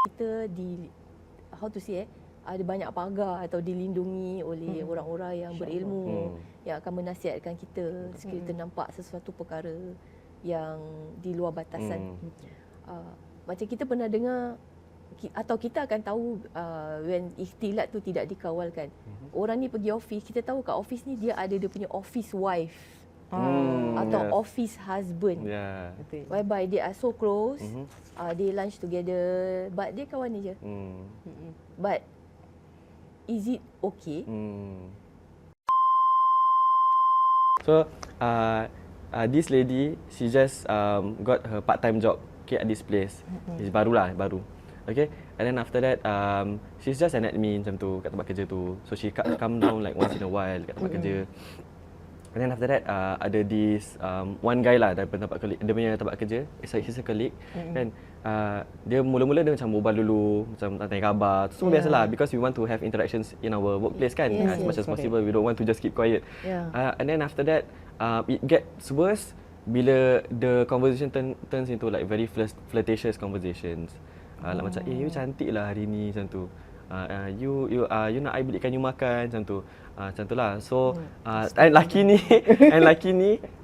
kita how to say ada banyak pagar atau dilindungi oleh orang-orang yang berilmu yang akan menasihatkan kita sekiranya kita nampak sesuatu perkara yang di luar batasan. Macam kita pernah dengar atau kita akan tahu when ikhtilat tu tidak dikawalkan. Orang ni pergi office, kita tahu kat office ni dia ada dia punya office wife atau office husband. Whereby they are so close, they lunch together, but dia kawan je. But is it okay? So this lady, she just got her part-time job at this place. It's baru. Okay, and then after that, she's just an admin macam tu kat tempat kerja tu. So she come down like once in a while kat tempat kerja. And then after that, ada this one guy lah dari tempat colleague, dia punya tempat kerja. He's a colleague. Kan, dia mula-mula dia macam berbual dulu, macam tanya khabar. Semua biasalah, because we want to have interactions in our workplace kan, as much as possible. We don't want to just keep quiet. And then after that, it gets worse bila the conversation turns into like very flirtatious conversations. Like macam, you cantik lah hari ni macam tu. You nak I belikan you makan macam tu. Macam tu lah. So and laki ni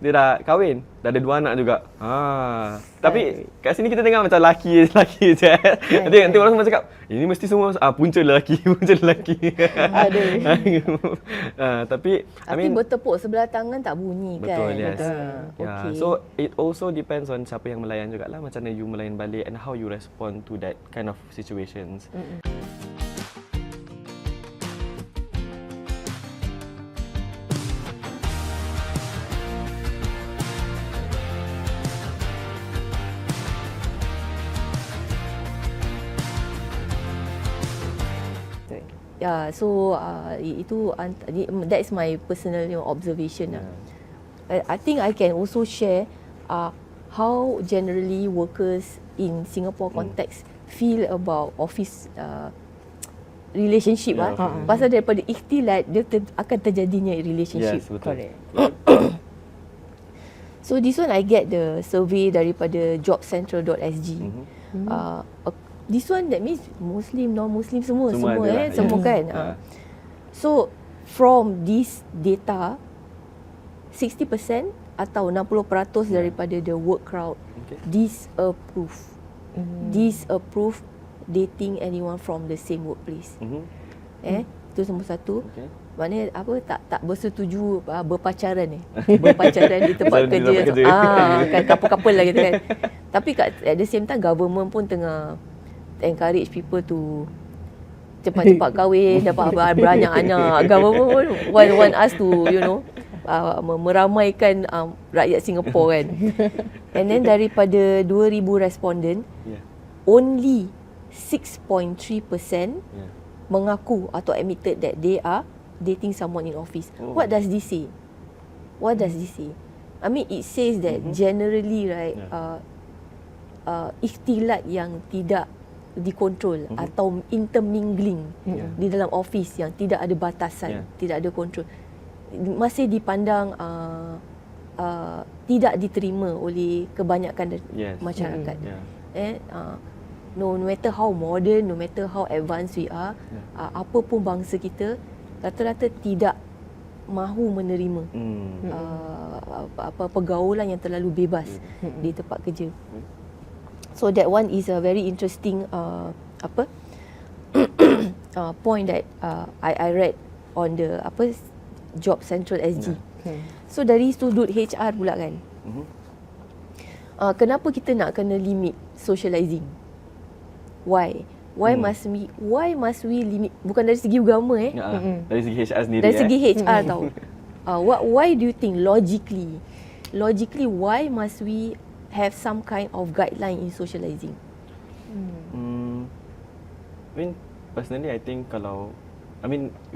dia dah kahwin, dah ada 2 anak juga. Tapi kat sini kita tengok macam laki je. Nanti orang semua cakap, ini mesti semua punca lelaki. Tapi bertepuk sebelah tangan tak bunyi kan. Betul, yes. Okay. So it also depends on siapa yang melayan jugalah, macam mana you melayan balik and how you respond to that kind of situations. So that's my personal observation. I think I can also share how generally workers in Singapore context feel about office relationship. Pasal daripada ikhtilat dia akan terjadinya relationship. Yes, betul. Correct. So this one I get the survey daripada jobcentral.sg. This one that means Muslim, non-Muslim semua kan. So from this data, 60% atau 60% daripada the work crowd disapprove dating anyone from the same workplace. Itu nombor satu. Maknanya tak bersetuju berpacaran berpacaran di tempat kerja. Kan couple lah gitu kan. Tapi at the same time government pun tengah encourage people to cepat-cepat kahwin, dapat banyak anak. Government want us to, meramaikan rakyat Singapore kan. And then daripada 2,000 responden, only 6.3% mengaku atau admitted that they are dating someone in office. What does this say? I mean, it says that generally, right, ikhtilat yang tidak dikontrol atau intermingling di dalam office yang tidak ada batasan, tidak ada kontrol, masih dipandang tidak diterima oleh kebanyakan masyarakat. No matter how modern, no matter how advanced we are, apa pun bangsa kita rata-rata tidak mahu menerima pergaulan yang terlalu bebas di tempat kerja. So that one is a very interesting point that I read on the Job Central SG. So dari sudut HR pula kan, kenapa kita nak kena limit socializing? Why must we limit? Bukan dari segi agama dari segi HR sendiri. Dari segi HR tau. Why do you think logically why must we have some kind of guideline in socializing? Personally, I think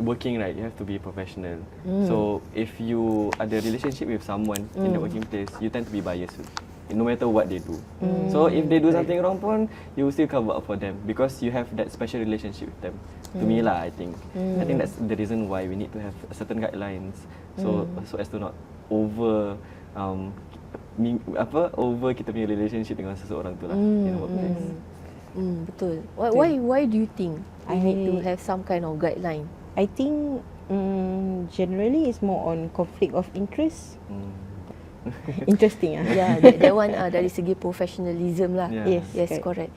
working, right, you have to be professional. So if you ada relationship with someone in the working place, you tend to be biased, no matter what they do. So if they do something wrong pun, you will still cover up for them because you have that special relationship with them. To me lah, I think that's the reason why we need to have certain guidelines, so as to not over kita punya relationship dengan seseorang tu lah in the workplace. Betul. Why do you think we need to have some kind of guideline? I think generally it's more on conflict of interest. Interesting. Yeah, that one dari segi professionalism lah. Yeah. Yes, correct.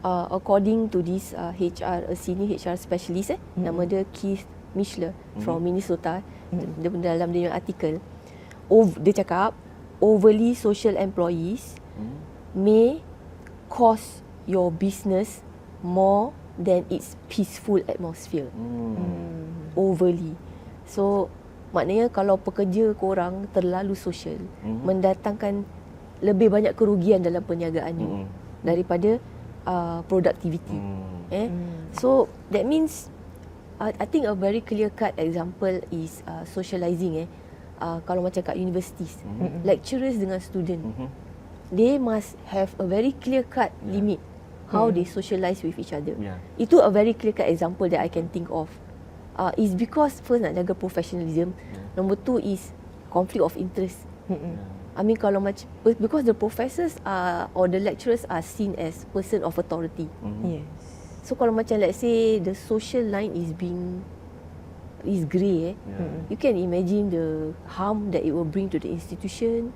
According to this HR, a senior HR specialist, nama dia Keith Mishler from Minnesota. Dalam dia punya artikel, dia cakap overly social employees may cost your business more than its peaceful atmosphere. Overly. So maknanya kalau pekerja korang terlalu social, mendatangkan lebih banyak kerugian dalam perniagaannya daripada productivity. So that means I think a very clear cut example is socializing. Kalau macam kat universities, lecturers dengan student, they must have a very clear cut limit how they socialize with each other. Itu a very clear cut example that I can think of. Is because first nak jaga professionalism, number two is conflict of interest. I mean kalau macam, because the professors or the lecturers are seen as person of authority. Yes. So kalau macam let's say the social line is grey, you can imagine the harm that it will bring to the institution,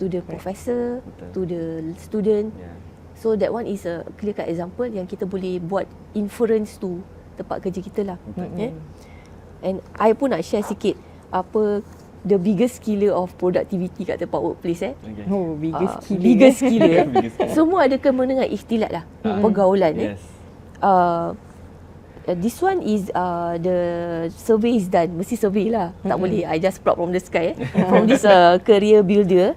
to the professor, to the student. So that one is a clear cut example yang kita boleh buat inference to tempat kerja kita lah. And I pun nak share sikit apa the biggest killer of productivity kat tempat workplace. Oh, biggest killer. Biggest killer. Semua ada kena dengan ikhtilat lah, pergaulan. This one is the survey is done. Mesti survey lah. Tak boleh I just plot from the sky. From this career builder.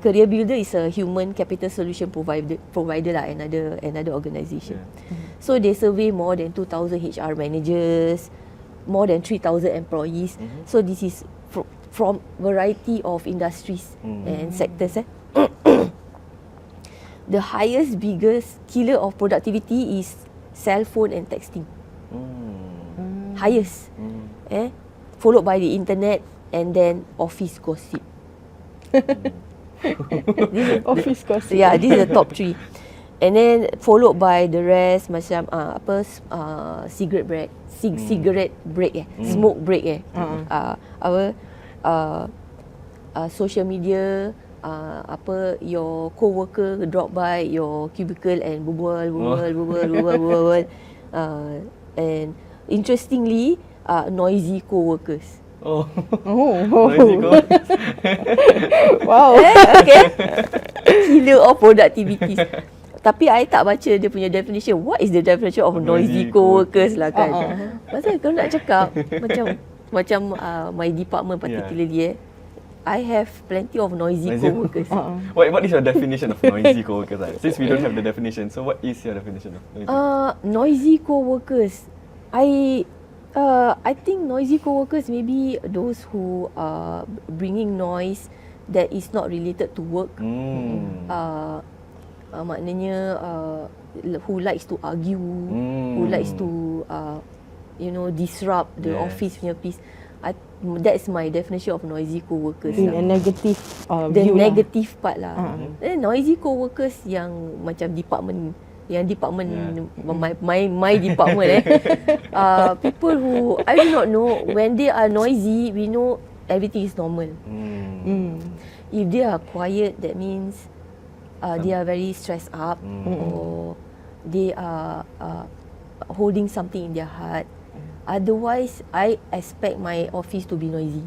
Career builder is a human capital solution provider lah, another organisation. So they survey more than 2,000 HR managers, more than 3,000 employees. So this is from variety of industries and sectors. The biggest killer of productivity is cell phone and texting. Highest. Followed by the internet and then office gossip. Office gossip. Yeah, this is the top 3. And then followed by the rest macam cigarette break, cigarette break smoke break social media, your co-worker drop by your cubicle and berbual. And interestingly, noisy co-workers. Noisy co-workers. Wow. Okay. Killer of productivity. Tapi I tak baca dia punya definition. What is the definition of noisy co-workers lah kan? Pasal kalau nak cakap macam my department particularly I have plenty of noisy co-workers. What is your definition of noisy co-workers? Since we don't have the definition, so what is your definition of noisy? Noisy co-workers, I think noisy co-workers maybe those who are bringing noise that is not related to work. Maknanya who likes to argue, who likes to disrupt the office punya peace. That's my definition of noisy co-workers. In a negative the view negative part lah. Noisy co-workers yang macam department my department people who I do not know, when they are noisy, we know everything is normal. If they are quiet, that means they are very stressed up, or they are holding something in their heart. Otherwise, I expect my office to be noisy.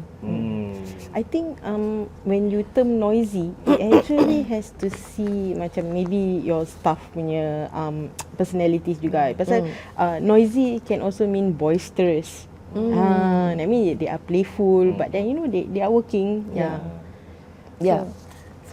I think when you term noisy, it actually has to see macam maybe your staff punya personalities juga. Pasal noisy can also mean boisterous. That means they are playful, but then they are working.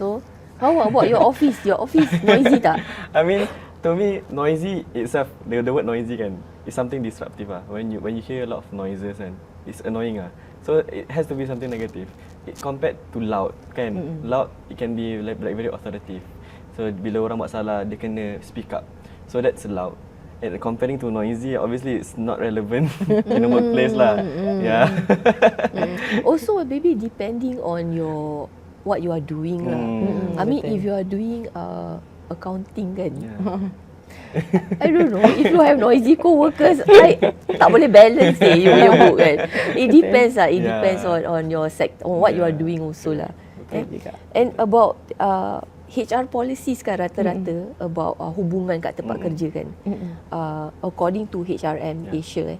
So how about your office? Your office noisy tak? I mean, to me, noisy itself, the word noisy kan, is something disruptive When you hear a lot of noises and it's annoying So it has to be something negative. Compared to loud kan, loud it can be like very authoritative. So bila orang buat salah, dia kena speak up. So that's loud. And comparing to noisy, obviously it's not relevant in the workplace lah. Also maybe depending on what you are doing lah. I mean, if you are doing accounting kan, I don't know, if you have noisy co-workers, tak boleh balance you punya work kan. It depends lah, it depends on your on what you are doing also lah. And about HR policies kan rata-rata about hubungan kat tempat kerja kan. According to HRM Asia,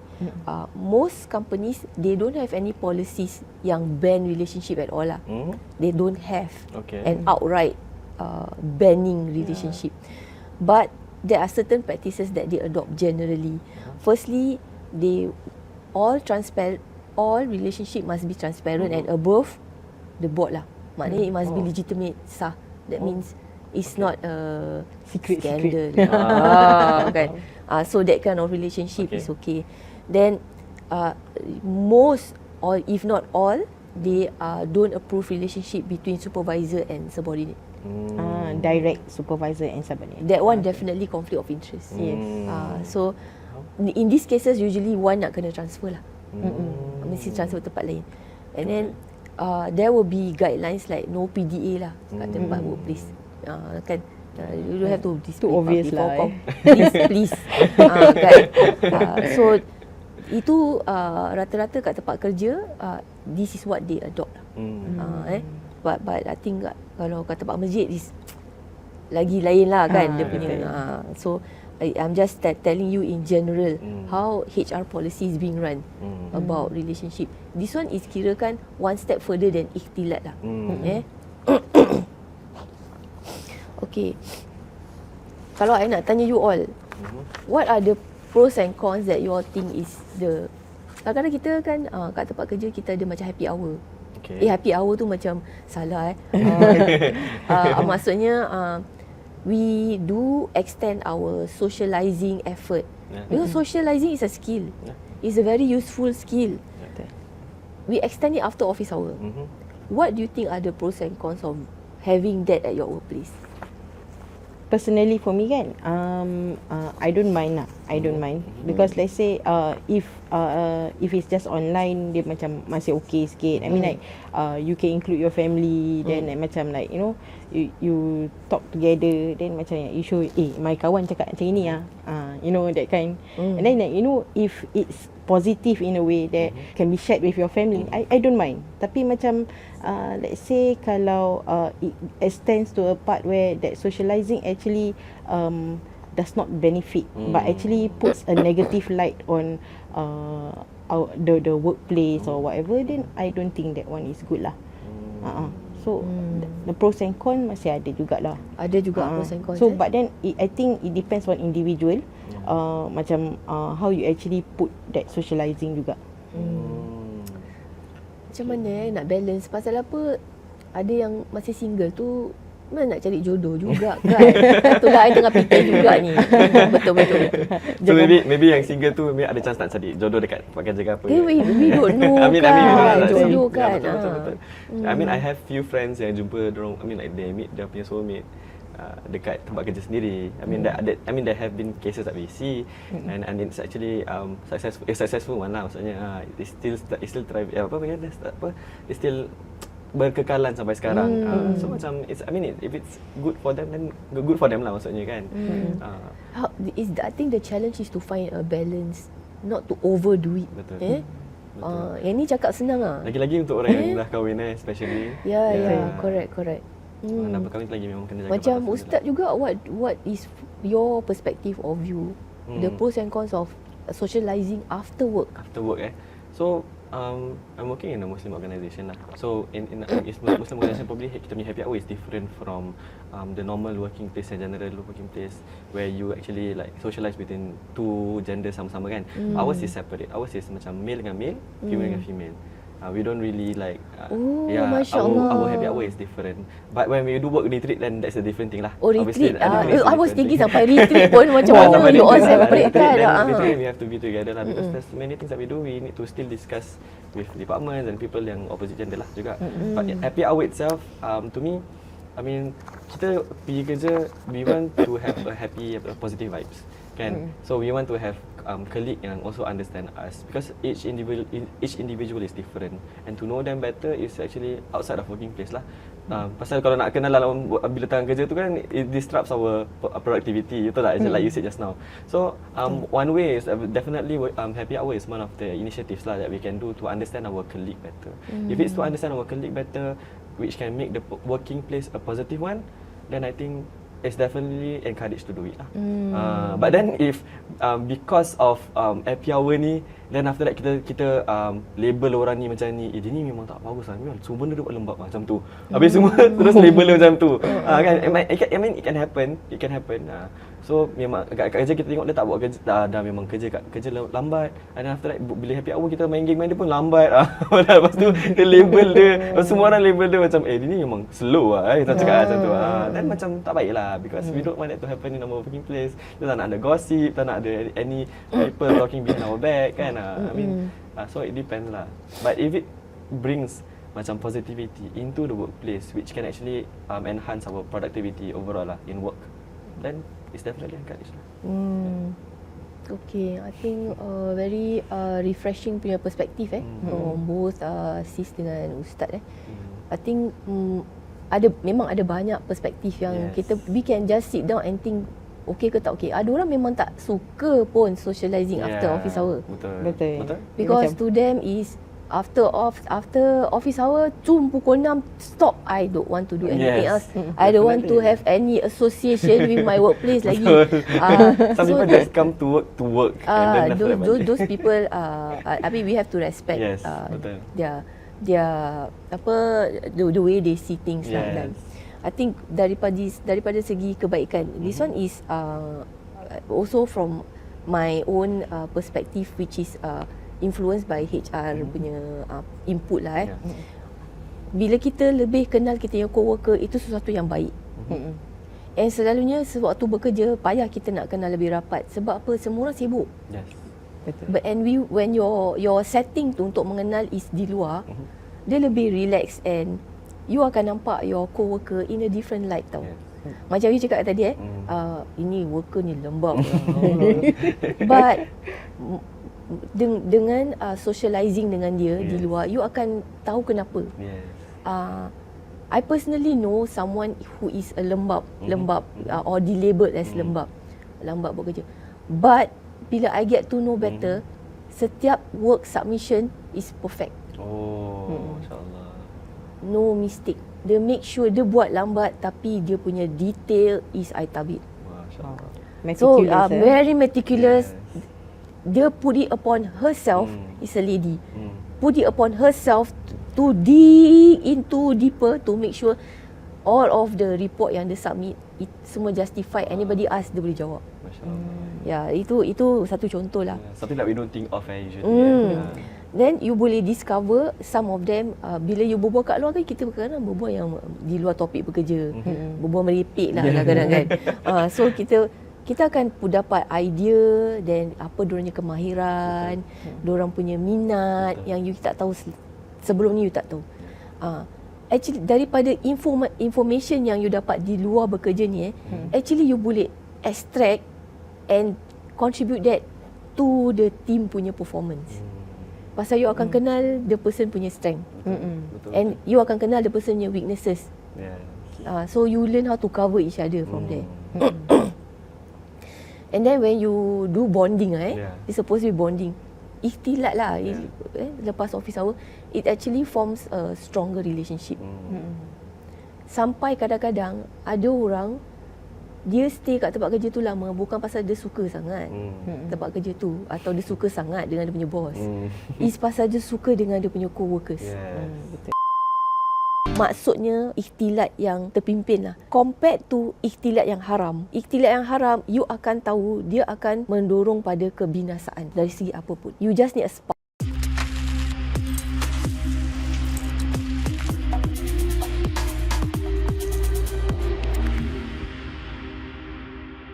most companies they don't have any policies yang ban relationship at all lah. They don't have an outright banning relationship. But there are certain practices that they adopt generally. Firstly, all relationship must be transparent and above the board lah. Maknanya it must be legitimate, sah. That means it's not a scandal. Kan? So that kind of relationship is okay. Then most or if not all, they don't approve relationship between supervisor and subordinate. Direct supervisor and subordinate. That one definitely conflict of interest. Yes. So in these cases usually one nak kena transfer lah. Mesti transfer tempat lain. And then there will be guidelines like no PDA lah kat tempat workplace. Kan you don't have to display obvious lah. Please. Kan. So itu rata-rata kat tempat kerja this is what they adopt lah. But I think kalau kat tempat masjid is lagi lain lah kan dia punya. So I'm just telling you in general how HR policy is being run about relationship. This one is kirakan one step further than ikhtilat lah. Okay. Kalau I nak tanya you all, what are the pros and cons that you all think is the... Kadang-kadang kita kan kat tempat kerja kita ada macam happy hour. Happy hour tu macam salah maksudnya we do extend our socializing effort. Because socializing is a skill. It's a very useful skill. We extend it after office hour. What do you think are the pros and cons of having that at your workplace? Personally for me kan, I don't mind lah. I don't mind because let's say if it's just online dia macam masih okay sikit. I mean like you can include your family, then like, macam like you know you talk together, then macam you show my kawan cakap macam ini you know that kind. And then like you know if it's positive in a way that can be shared with your family, I don't mind. Tapi macam let's say kalau it extends to a part where that socializing actually does not benefit but actually puts a negative light on the workplace or whatever, then I don't think that one is good lah. So the pros and cons masih ada jugalah. Ada juga pros and cons. So but then I think it depends on individual. Macam how you actually put that socializing juga. Macam mana nak balance? Pasal apa ada yang masih single tu mana nak cari jodoh juga kan. Itulah I tengah fikir juga ni. Betul. So maybe yang single tu maybe ada chance nak cari jodoh dekat tempat kerja ke apa. We don't know. I mean, jodoh kan. Betul. I mean I have few friends yang jumpa dorang, I mean like they meet dia punya soulmate dekat tempat kerja sendiri. I mean there have been cases that we see and it's actually successful one lah maksudnya. It's still try it's still berkekalan sampai sekarang. So macam if it's good for them then good for them lah maksudnya kan. I think the challenge is to find a balance, not to overdo it. Betul. Yang ni cakap senang Lagi-lagi untuk orang yang dah kahwin especially. Correct. Nak berkahwin lagi memang kena jaga. Macam Ustaz juga, what is your perspective of view the pros and cons of socializing after work? So I'm working in a Muslim organisation lah. So in Muslim organisation probably kita punya happy hour is different from the normal working place and general working place where you actually like socialize between two gender sama-sama kan. Ours is separate. Ours is macam male dengan male, female dengan female. We don't really like our happy hour is different. But when we do work retreat then that's a different thing lah. Retreat. I was thinking sampai retreat pun macam mana you all separate kan. Retreat we have to be together lah because there's many things that we do we need to still discuss with departments and people yang opposite gender lah juga. But happy hour itself to me, I mean kita pergi kerja we want to have a happy positive vibes kan. So we want to have colleague yang also understand us because each individual is different and to know them better is actually outside of working place lah. Pasal kalau nak kenal dalam bila tengah kerja tu kan, it disrupts our productivity. Betul tak? Like you said just now. So one way is definitely happy hour is one of the initiatives lah that we can do to understand our colleague better. If it's to understand our colleague better, which can make the working place a positive one, then I think it's definitely encouraged to do it lah. But then if because of happy hour ni, then after that kita label orang ni macam ni, dia ni memang tak bagus lah, memang semua benda dia buat lembab macam tu. Habis semua terus label dia macam tu. Kan, I mean it can happen. So memang kat kerja kita tengok dia tak buat kerja, dah memang kerja lambat. And then after that bila happy hour kita main game dia pun lambat. Lepas tu dia label dia, semua orang label dia macam dia ni memang slow lah, kita cakap macam tu. Dan macam tak baik lah, because we don't want that to happen in our working place. Kita tak nak ada gossip, tak nak ada any people talking behind our back kan. I mean so it depends lah. But if it brings macam positivity into the workplace, which can actually enhance our productivity overall lah in work, then it's definitely encouraged lah. Okay, I think very refreshing punya perspektif from both Sis dengan Ustaz I think memang ada banyak perspektif yang we can just sit down and think okay ke tak okay. Ada orang memang tak suka pun socializing after office hour. Betul. Because to them is after office hour, pukul 6 stop. I don't want to do anything else. I don't want to have any association with my workplace lagi. Some people just come to work. And then those people I mean we have to respect the way they see things lah. Dan I think daripada segi kebaikan, this one is also from my own perspective, which is influenced by HR punya input lah. Bila kita lebih kenal kita yang co-worker, itu sesuatu yang baik. And selalunya sewaktu bekerja, payah kita nak kenal lebih rapat. Sebab apa? Semua orang sibuk. But when your setting tu untuk mengenal is di luar, dia lebih relax and you akan nampak your co-worker in a different light tau. Macam you cakap tadi ini worker ni lembab. But dengan socializing dengan dia di luar, you akan tahu kenapa. I personally know someone who is a lembab or dilabeled as lambat bekerja. But bila I get to know better, setiap work submission is perfect. Masya-Allah. No mistake. Dia make sure dia buat lambat tapi dia punya detail is I tabit. Masya-Allah. So very meticulous. Dia put it upon herself, is a lady. Put it upon herself to dig into deeper to make sure all of the report yang dia submit semua justify. Anybody ask dia boleh jawab. Ya, itu satu contoh lah. Something that we don't think of usually. Then you boleh discover some of them bila you berbual kat luar kan, kita kadang-kadang berbual yang di luar topik bekerja. Berbual merepek lah kadang-kadang kan. So kita akan dapat idea dan apa diorangnya kemahiran, diorang punya minat yang you tak tahu sebelum ni you tak tahu. Actually daripada information yang you dapat di luar bekerja ni actually you boleh extract and contribute that to the team punya performance. Pasal you akan kenal the person punya strength. And you akan kenal the person punya weaknesses. So you learn how to cover each other from there. And then when you do bonding it's supposed to be bonding. Ikhtilat lah lepas office hour, it actually forms a stronger relationship. Sampai kadang-kadang ada orang dia stay kat tempat kerja tu lama bukan pasal dia suka sangat tempat kerja tu atau dia suka sangat dengan dia punya boss. It's pasal dia suka dengan dia punya co-workers. Betul. Maksudnya ikhtilat yang terpimpin lah. Compared to ikhtilat yang haram. Ikhtilat yang haram, you akan tahu dia akan mendorong pada kebinasaan dari segi apapun. You just need a spark.